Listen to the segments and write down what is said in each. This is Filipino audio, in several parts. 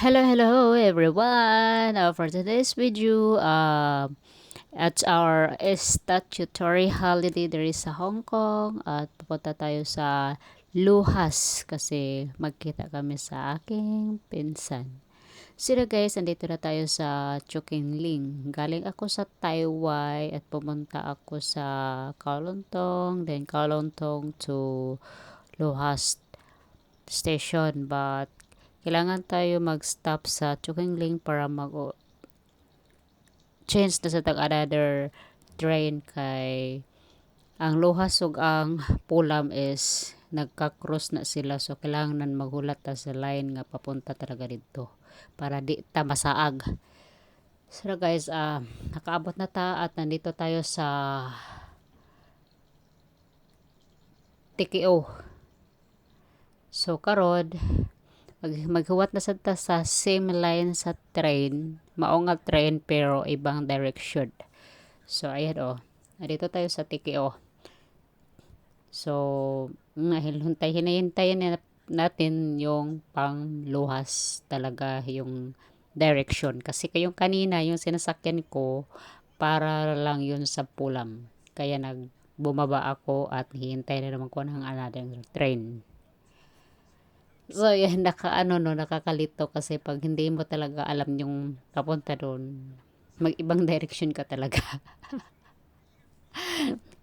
Hello everyone. For today's video, at our statutory holiday there is sa Hong Kong at pupunta tayo sa Luhas kasi magkita kami sa aking pinsan. Sila guys, andito na tayo sa Chukingling. Galing ako sa Taiwan at pumunta ako sa Kowloon, then Kowloon to Luhas station, but kailangan tayo mag-stop sa Chukingling para change na sa tag another train kay ang Luhas ug ang Pulam is nagka-cross na sila, so kailangan maghulat ta sa line nga papunta talaga dito para di ta masaag. So guys, nakaabot na ta at nandito tayo sa TKO. So karon maghuwat na sad ta sa same line sa train, mao nga train pero ibang direction. So ayan nandito tayo sa TKO. So hintayin natin yung pang Luhas talaga yung direction, kasi kayong kanina yung sinasakyan ko para lang yun sa Pulam, kaya bumaba ako at hihintay na naman ko ng another train. So, yan, nakakalito kasi pag hindi mo talaga alam yung papunta doon, mag-ibang direction ka talaga.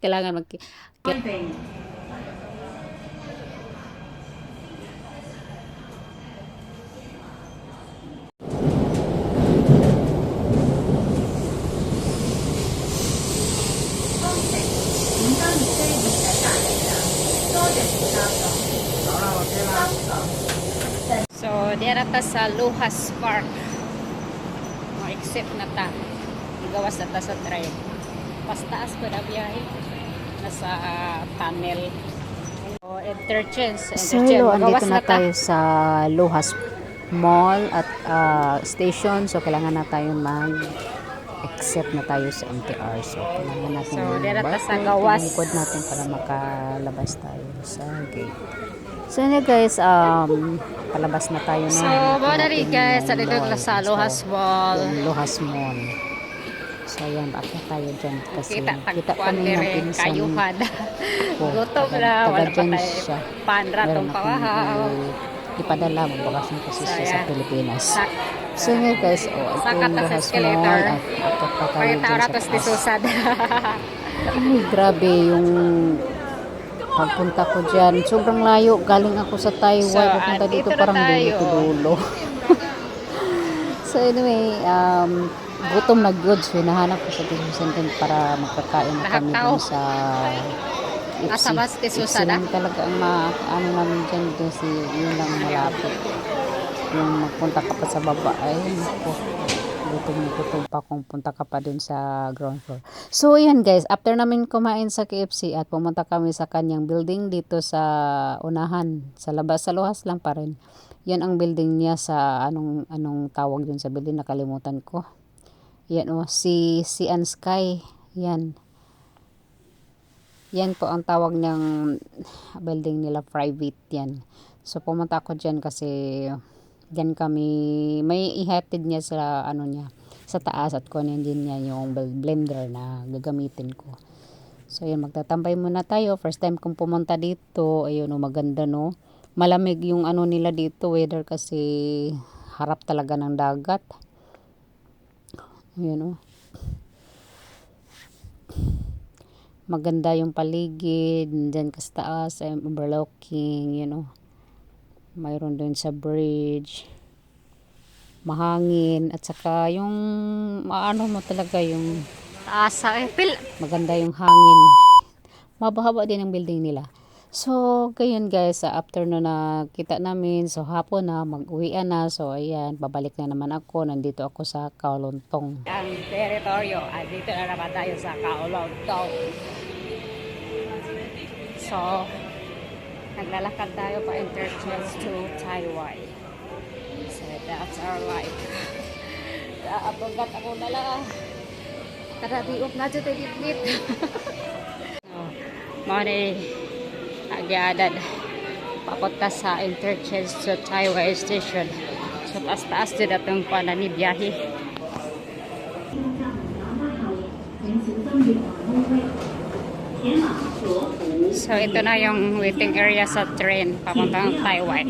Kailangan So, diyan ta sa Luhas Park. Except na ta. Igawas na ta sa train. Pastaas ko na biyahe. Nasa tunnel. So, interchange. So, hello, andito na tayo sa Luhas Mall at station. So, kailangan na tayo except na tayo sa MTR. So, kailangan natin lingkod natin para makalabas tayo sa gate. So, yun guys, palabas na tayo na. So, mga rin guys, dito na sa Luhas Mall. Luhas Mall. So, ayan, bakit tayo dyan kasi kita kami ng pinsan. Kayuhan. Gutom na, wala pa tayo. Panratong pawahaw. Ipadala, magbakasyon kasi siya sa Pilipinas. So, yun guys, ito yung Luhas Mall at akot pa tayo dyan sa taas. Grabe yung pagpunta ko dyan. Sobrang layo. Galing ako sa Taiwan. Papunta dito parang dulo. So anyway, gutom na goods. Hinahanap ko sa Tisusan para magkakain kami dun sa Ipsi lang talaga ang ano namin dyan kasi yun lang malapit. Yung magpunta ka pa sa baba ay gutom pa kung punta ka pa dun sa ground floor. So ayan guys, after namin kumain sa KFC at pumunta kami sa kanyang building dito sa unahan, sa labas, sa Luhas lang pa rin. Yan ang building niya sa anong tawag yun sa building, nakalimutan ko. Yan si and Sky. Yan po ang tawag ng building nila, private yan. So pumunta ako dyan kasi diyan kami, may ihatid niya sa sa taas at kunin din niya yung blender na gagamitin ko. So yun, magtatambay muna tayo. First time kong pumunta dito. Ayun maganda malamig yung nila dito, weather kasi harap talaga ng dagat. Ayun maganda yung paligid diyan kasi taas, overlooking, mayroon doon sa bridge, mahangin at saka yung mo talaga yung taas, maganda yung hangin, mababa din ang building nila. So gayon guys, sa afternoon na kita namin, so hapon na mag-uwian na. So ayan, babalik na naman ako. Nandito ako sa Kowloon. Ang teritoryo, dito na naman tayo sa Kowloon. So naglalakad tayo pa interchange to Taiwan. So that's our life. Apagat ako na lang. Karadiok na dyan tayo dipit. Money agyadad papunta sa interchange sa Taiwan station. So taas-taas dyan atong pala ni biyahe. So ito na yung waiting area sa train papuntang Taiwan.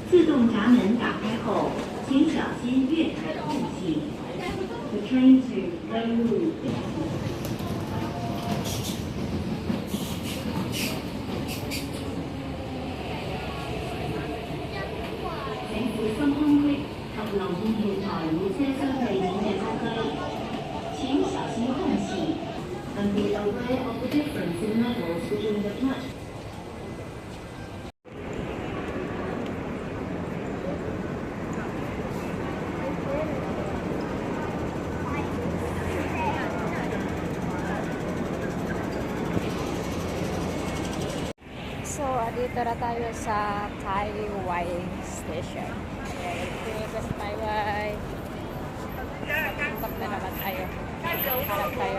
自动闸门打开后，请小心月台空隙。The train to Daewoo. And be aware of the difference in levels between the platforms. So, dito na tayo sa Taiwan Station. Okay, dito sa Taiwan. Puntak na naman tayo. Harap tayo